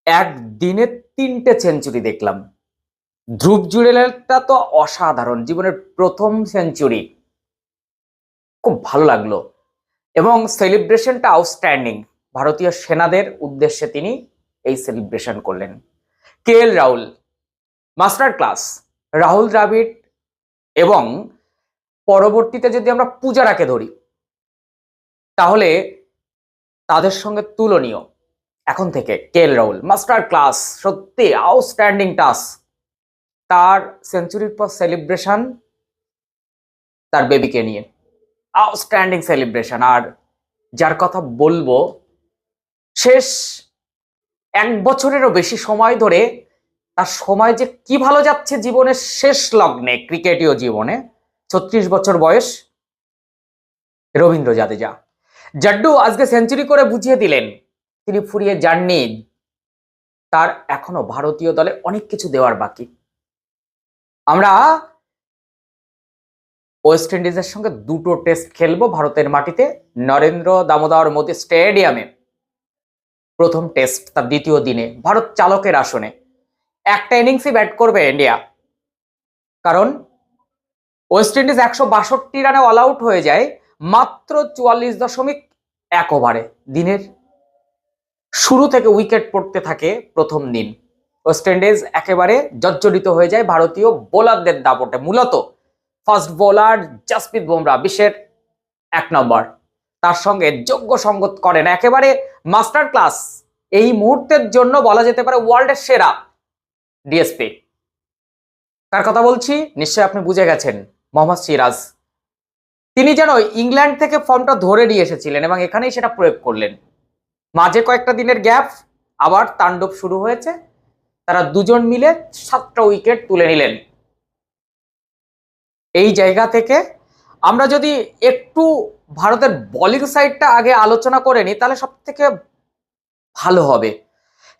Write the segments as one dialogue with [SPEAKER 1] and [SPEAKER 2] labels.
[SPEAKER 1] একদিনে 3টে সেঞ্চুরি দেখলাম। ধ্রুব জুরেলটা তো অসাধারণ, জীবনের প্রথম সেঞ্চুরি, খুব ভালো লাগলো। এবং সেলিব্রেশনটা আউটস্ট্যান্ডিং। ভারতীয় সেনাদের উদ্দেশ্যে তিনি এই সেলিব্রেশন করলেন। কে এল রাহুল মাস্টার ক্লাস। রাহুল দ্রাবিড় এবং পরবর্তীতে যদি আমরা পূজারাকে ধরি তাহলে তাদের সঙ্গে তুলনীয়। এখন থেকে কে এল রাহুল মাস্টার ক্লাস, সত্যি আউটস্ট্যান্ডিং টাস। তার সেঞ্চুরির পর সেলিব্রেশন তার বেবিকে নিয়ে, আউটস্ট্যান্ডিং সেলিব্রেশন। আর যার কথা বলবো, শেষ 1 বছরেরও বেশি সময় ধরে তার সময় যে কি ভালো যাচ্ছে জীবনের শেষ লগ্নে, ক্রিকেটীয় জীবনে, 36 বছর বয়স রবীন্দ্র জাদেজা। জাড্ডু আজকে সেঞ্চুরি করে বুঝিয়ে দিলেন তিনি ফুরিয়ে যাননি। তার এখনো ভারতীয় দলে অনেক কিছু দেওয়ার বাকি। আমরা ওয়েস্ট ইন্ডিজের সঙ্গে 2টো টেস্ট খেলবো ভারতের মাটিতে, নরেন্দ্র দামোদর মোদী স্টেডিয়ামে। প্রথম টেস্ট তার দ্বিতীয় দিনে, ভারত চালকের আসনে। একটা ইনিংসই ব্যাট করবে ইন্ডিয়া, কারণ ওয়েস্ট ইন্ডিজ 162 রানে অল আউট হয়ে যায় মাত্র 44.1 ওভারে। দিনের শুরু থেকে উইকেট পড়তে থাকে প্রথম দিন। ওয়েস্ট ইন্ডিজ একেবারে জর্জরিত হয়ে যায় ভারতীয় বোলারদের দাপটে। মূলত ফাস্ট বোলার জাসপ্রীত বুমরা বিশ্বের 1 নম্বর, তার সঙ্গে যোগ্য সঙ্গত করেন একেবারে মাস্টার ক্লাস। এই মুহূর্তের জন্য বলা যেতে পারে ওয়ার্ল্ডের সেরা ডিএসপি। তার কথা বলছি, নিশ্চয়ই আপনি বুঝে গেছেন, মোহাম্মদ সিরাজ। তিনি যেন ইংল্যান্ড থেকে ফর্মটা ধরে নিয়ে এসেছিলেন এবং এখানেই সেটা প্রয়োগ করলেন। মাঝে কয়েকটা দিনের গ্যাপ, আবার তাণ্ডব শুরু হয়েছে। তারা দুজন মিলে 7টা উইকেট তুলে নিলেন। এই জায়গা থেকে আমরা যদি একটু ভারতের বোলিং সাইডটা আগে আলোচনা করে নিই তাহলে সব থেকে ভালো হবে।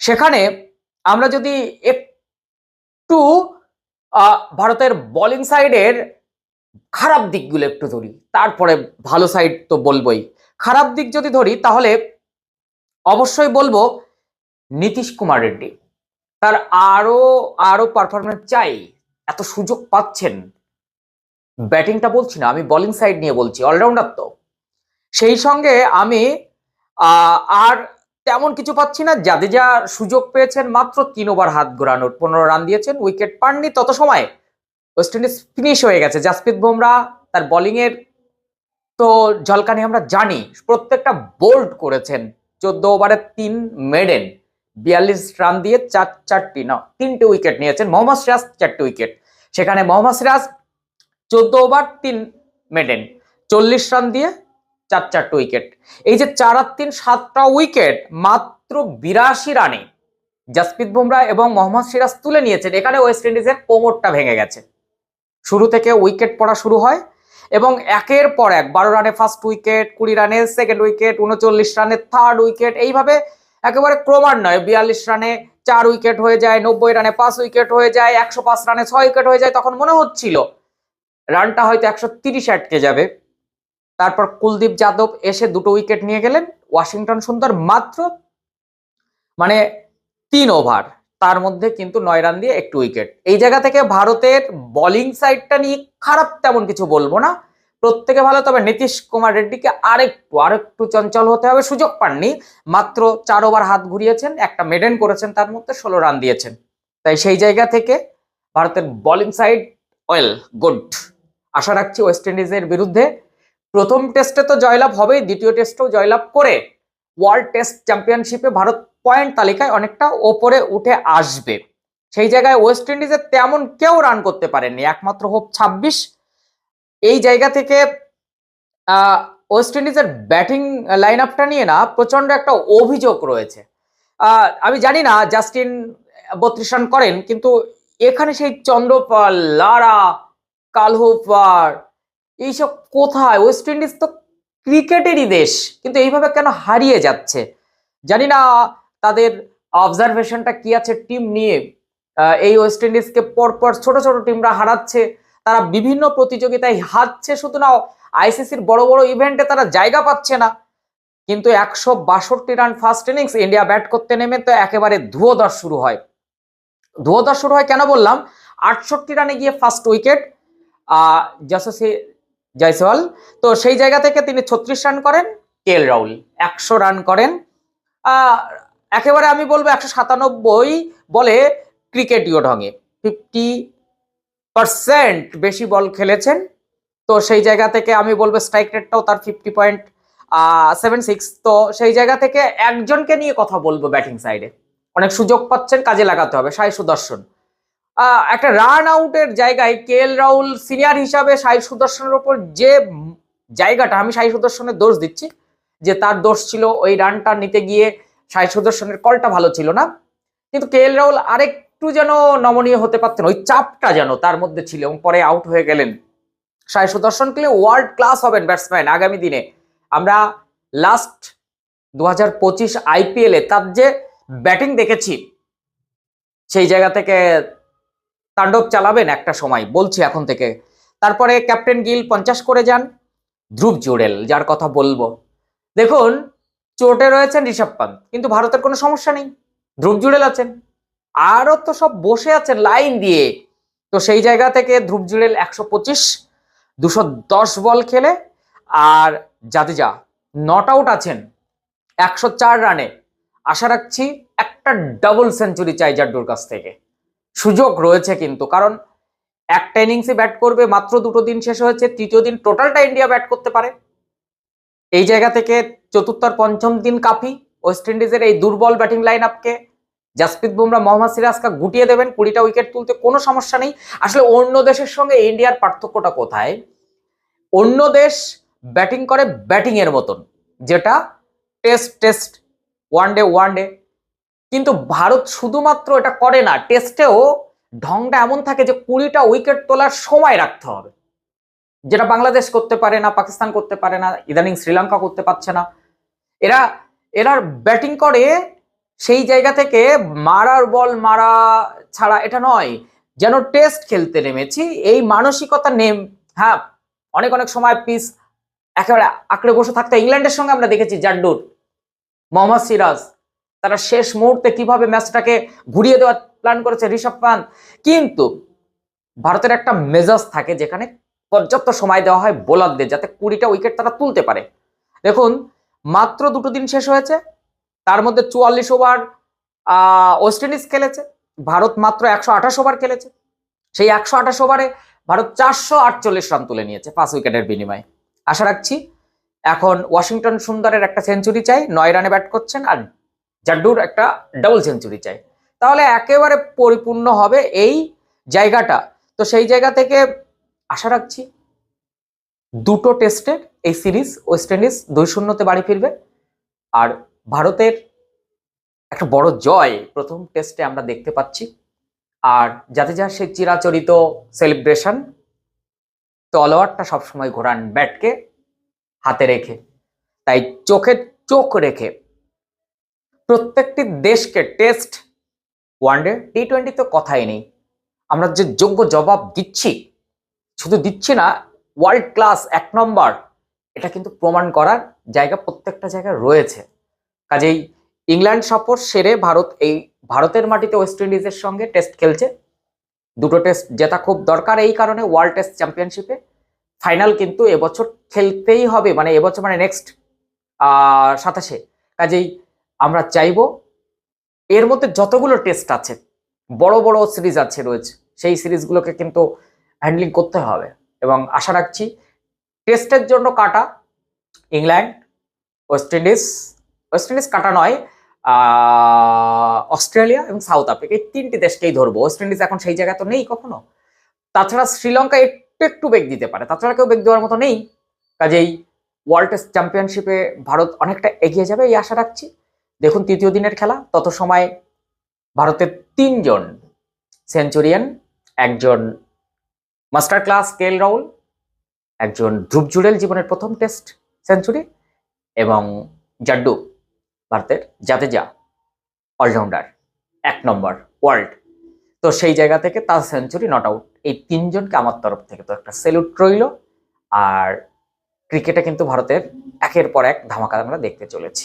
[SPEAKER 1] সেখানে আমরা যদি একটু ভারতের বোলিং সাইডের খারাপ দিকগুলো একটু ধরি, তারপরে ভালো সাইড তো বলবোই। খারাপ দিক যদি ধরি তাহলে অবশ্যই বলবো নীতিশ কুমার রেড্ডি। তার আরো আরো পারফরমেন্স চাই, এত সুযোগ পাচ্ছেন। ব্যাটিংটা বলছি না, আমি বোলিং সাইড নিয়ে বলছি, অলরাউন্ডার তো। সেই সঙ্গে আমি আর তেমন কিছু পাচ্ছি না। জাদেজা সুযোগ পেয়েছেন মাত্র 3 ওভার হাত ঘোরানোর, 15 রান দিয়েছেন, উইকেট পাননি। তত সময় ওয়েস্ট ইন্ডিজ ফিনিশ হয়ে গেছে। জাসপ্রীত বুমরা তার বোলিং এর তো ঝলকানি আমরা জানি, প্রত্যেকটা বোল্ড করেছেন। 14 ওভারে 3 মেডেন, 42 রান দিয়ে 3টে উইকেট নিয়েছেন। মোহাম্মদ সিরাজ 4টে উইকেট। সেখানে Mohammad Siraj 14 over 3 maiden, 40 run দিয়ে 4টে উইকেট। এই যে 4 আর 3 7টা উইকেট মাত্র 82 রানে জাসপ্রীত বুমরা এবং মোহাম্মদ সিরাজ তুলে নিয়েছেন। এখানে ওয়েস্ট ইন্ডিজের কোমরটা ভেঙে গেছে। শুরু থেকে উইকেট পড়া শুরু হয় এবং একের পর এক 12 রানে ফার্স্ট উইকেট, 20 রানে সেকেন্ড উইকেট, 39 রানে থার্ড উইকেট, এইভাবে একেবারে ক্রমান্বয়ে 42 রানে 4 উইকেট হয়ে যায়, 90 রানে 5 উইকেট হয়ে যায়, 105 রানে 6 উইকেট হয়ে যায়। তখন মনে হচ্ছিল রানটা হয়তো 130 আটকে যাবে। তারপর কুলদীপ যাদব এসে 2টো উইকেট নিয়ে গেলেন। ওয়াশিংটন সুন্দর মাত্র 3 ওভার, তার মধ্যে কিন্তু 9 রান দিয়ে 1 উইকেট। এই জায়গা থেকে ভারতের বোলিং সাইডটা নিয়ে খারাপ তেমন কিছু বলবো না, প্রত্যেকে ভালো। তবে নীতিশ কুমার রেড্ডিকে আরেকটু চঞ্চল হতে হবে। সুযোগ পাননি, মাত্র 4 ওভার হাত ঘুরিয়েছেন, একটা মেডেন করেছেন, তার মধ্যে 16 রান দিয়েছেন। তাই সেই জায়গা থেকে ভারতের বোলিং সাইড ওয়েল গুড। আশা রাখছি ওয়েস্ট ইন্ডিজের বিরুদ্ধে প্রথম টেস্টে তো জয়লাভ হবেই, দ্বিতীয় টেস্টেও জয়লাভ করে ওয়ার্ল্ড টেস্ট চ্যাম্পিয়নশিপে ভারত পয়েন্ট তালিকায় অনেকটা ওপরে উঠে আসবে। সেই জায়গায় ওয়েস্ট ইন্ডিজের তেমন কেউ রান করতে পারেননি, একমাত্র হোপ 26। এই জায়গা থেকে ওয়েস্ট ইন্ডিজের ব্যাটিং লাইন আপটা নিয়ে না প্রচন্ড একটা অভিযোগ রয়েছে। আমি জানি না জাস্টিন 32 রান করেন, কিন্তু এখানে সেই চন্দ্রপাল, লারা, কালহোফার এইসব কোথায়? ওয়েস্ট ইন্ডিজ তো ক্রিকেটেরই দেশ, কিন্তু এইভাবে কেন হারিয়ে যাচ্ছে জানি না। তাদের অবজারভেশনটা কি আছে টিম নিয়ে? এই ওয়েস্ট ইন্ডিজকে পরপর ছোট ছোট টিমরা হারাচ্ছে, তারা বিভিন্ন প্রতিযোগিতায় হারছে। শুধু না, আইসিসির বড় বড় ইভেন্টে তারা জায়গা পাচ্ছে না। কিন্তু 162 run first innings, India bat করতে নেমে তো একেবারে ধুয়োধস শুরু হয়। ধুয়োধস শুরু হয় কেন বললাম, 68 রানে গিয়ে ফার্স্ট উইকেট যশস্বী জয়সওয়াল, তো সেই জায়গা থেকে তিনি 36 রান করেন। কে এল রাহুল 100 রান করেন। একেবারে আমি বলবো 197 বলে ক্রিকেটীয় ঢঙে 50% বেশি বল খেলেছেন। তো সেই জায়গা থেকে আমি বলবো স্ট্রাইক রেটটাও তার 50.76। তো সেই জায়গা থেকে একজনকে নিয়ে কথা বলবো ব্যাটিং সাইডে, অনেক সুযোগ পাচ্ছেন, কাজে লাগাতে হবে, সাই সুদর্শন। একটা রান আউটের জায়গায় কে এল রাহুল সিনিয়র হিসাবে সাই সুদর্শনের উপর যে জায়গাটা, আমি সাই সুদর্শনের দোষ দিচ্ছি যে তার দোষ ছিল ওই রানটা নিতে গিয়ে সাই সুদর্শনের কলটা ভালো ছিল না, কিন্তু কে এল রাহুল আরেকটু যেন নমনীয় হতে পারতেন, ওই চাপটা যেন তার মধ্যে ছিল, এবং পরে আউট হয়ে গেলেন। সাই সুদর্শন কে ওয়ার্ল্ড ক্লাস হবেন ব্যাটসম্যান আগামী দিনে। আমরা লাস্ট 2025 আইপিএলে তার যে ব্যাটিং দেখেছি, সেই জায়গা থেকে তাণ্ডব চালাবেন একটা সময়, বলছি এখন থেকে। তারপরে ক্যাপ্টেন গিল 50 করে যান। ধ্রুব জুড়েল যার কথা বলবো, দেখুন চোটে রয়েছেন ঋষভ পান্ত, কিন্তু ভারতের কোনো সমস্যা নেই, ধ্রুব জুড়েল আছেন, আরো তো সব বসে আছেন লাইন দিয়ে। তো সেই জায়গা থেকে ধ্রুব জুড়েল 125, 210 বল খেলে। আর জাদেজা নট আউট আছেন 104 রানে। আশা রাখছি একটা ডাবল সেঞ্চুরি চাই জাড্ডুর কাছ থেকে, সুযোগ রয়েছে কিন্তু, কারণ একটা ইনিংসে ব্যাট করবে, মাত্র 2টো দিন শেষ হয়েছে, তৃতীয় দিন টোটালটা ইন্ডিয়া ব্যাট করতে পারে। এই জায়গা থেকে চতুর্থ আর পঞ্চম দিন কাফি ওয়েস্ট ইন্ডিজের এই দুর্বল ব্যাটিং লাইন আপকে জাসপ্রীত বুমরা, মোহাম্মদ সিরাজকে গুটিয়ে দেবেন, 20টা উইকেট তুলতে কোনো সমস্যা নেই। আসলে অন্য দেশের সঙ্গে ইন্ডিয়ার পার্থক্যটা কোথায়, অন্য দেশ ব্যাটিং করে ব্যাটিং এর মতন, যেটা টেস্ট টেস্ট ওয়ানডে, কিন্তু ভারত শুধুমাত্র এটা করে না, টেস্টেও ঢংটা এমন থাকে যে 20টা উইকেট তোলার সময় রাখতে হবে, যেটা বাংলাদেশ করতে পারে না, পাকিস্তান করতে পারে না, ইদানিং শ্রীলঙ্কা করতে পারছে না। এরা ব্যাটিং করে সেই জায়গা থেকে মারার বল মারা ছাড়া এটা নয়, যেন টেস্ট খেলতে নেমেছি এই মানসিকতা নেম। হ্যাঁ, অনেক সময় পিস একেবারে আঁকড়ে বসে থাকতে, ইংল্যান্ডের সঙ্গে আমরা দেখেছি জাড্ডুর, মোহাম্মদ সিরাজ, তারা শেষ মুহূর্তে কিভাবে ম্যাচটাকে ঘুরিয়ে দেওয়ার প্ল্যান করেছে ঋষভ পান্ত। কিন্তু ভারতের একটা মেজাজ থাকে যেখানে পর্যাপ্ত সময় দেওয়া হয় বোলারদের, যাতে 20টা উইকেট তারা তুলতে পারে। দেখুন মাত্র 2টো দিন শেষ হয়েছে, তার মধ্যে 44 ওভার ওয়েস্ট ইন্ডিজ খেলেছে, ভারত মাত্র 128 ওভার খেলেছে। সেই 128 ওভারে ভারত 448 রান তুলে নিয়েছে 5 উইকেটের বিনিময়ে। আশা রাখছি এখন ওয়াশিংটন সুন্দরের একটা সেঞ্চুরি চাই, 9 রানে ব্যাট করছেন, আর জাড্ডুর একটা ডাবল সেঞ্চুরি চাই, তাহলে একেবারে পরিপূর্ণ হবে এই জায়গাটা। তো সেই জায়গা থেকে আশা রাখছি 2টো টেস্টের এই সিরিজ ওয়েস্ট ইন্ডিজ 2-0 বাড়ি ফিরবে, আর ভারতের একটা বড় জয় প্রথম টেস্টে আমরা দেখতে পাচ্ছি। আর যাতে যা সেই চিরাচরিত সেলিব্রেশন, তলোয়ারটা সবসময় ঘোরান ব্যাটকে হাতে রেখে, তাই চোখে চোখ রেখে প্রত্যেকটি দেশকে টেস্ট, ওয়ানডে, টি20 তো কথাই নেই, আমরা যে যোগ্য জবাব দিচ্ছি, শুধু দিচ্ছি না, ওয়ার্ল্ড ক্লাস 1 নম্বর, এটা কিন্তু প্রমাণ করার জায়গা প্রত্যেকটা জায়গায় রয়েছে। কাজেই ইংল্যান্ড সফর সেরে ভারতের মাটিতে ওয়েস্ট ইন্ডিজের সঙ্গে টেস্ট খেলছে, 2টো টেস্ট জেতা খুব দরকার, এই কারণে ওয়ার্ল্ড টেস্ট চ্যাম্পিয়নশিপে ফাইনাল কিন্তু এবছর খেলতেই হবে, মানে এবছর মানে নেক্সট 27-এ। কাজেই আমরা চাইবো এর মধ্যে যতগুলো টেস্ট আছে, বড় সিরিজ রয়েছে, সেই সিরিজগুলোকে কিন্তু হ্যান্ডলিং করতে হবে, এবং আশা রাখছি টেস্টের জন্য কাটা ইংল্যান্ড, ওয়েস্ট ইন্ডিজ কাটা নয়, অস্ট্রেলিয়া এবং সাউথ আফ্রিকা, এই 3টি দেশকেই ধরবো। ওয়েস্ট ইন্ডিজ এখন সেই জায়গায় তো নেই কখনো, তাছাড়া শ্রীলঙ্কা একটু বেগ দিতে পারে, তাছাড়া কেউ বেগ দেওয়ার মতো নেই। কাজেই ওয়ার্ল্ড টেস্ট চ্যাম্পিয়নশিপে ভারত অনেকটা এগিয়ে যাবে এই আশা রাখছি। দেখুন 3য় দিনের খেলা, তত সময় ভারতের 3জন সেঞ্চুরিয়ান, একজন মাস্টার ক্লাস কে এল রাহুল, একজন ধ্রুব জুড়েল জীবনের প্রথম টেস্ট সেঞ্চুরি, এবং জাড্ডু ভারতের জাদেজা অলরাউন্ডার 1 নম্বর ওয়ার্ল্ড। তো সেই জায়গা থেকে তার সেঞ্চুরি, নট আউট, এই 3জনকে আমার তরফ থেকে তো একটা স্যালুট রইল। আর ক্রিকেটে কিন্তু ভারতের একের পর এক ধামাকা আমরা দেখতে চলেছি।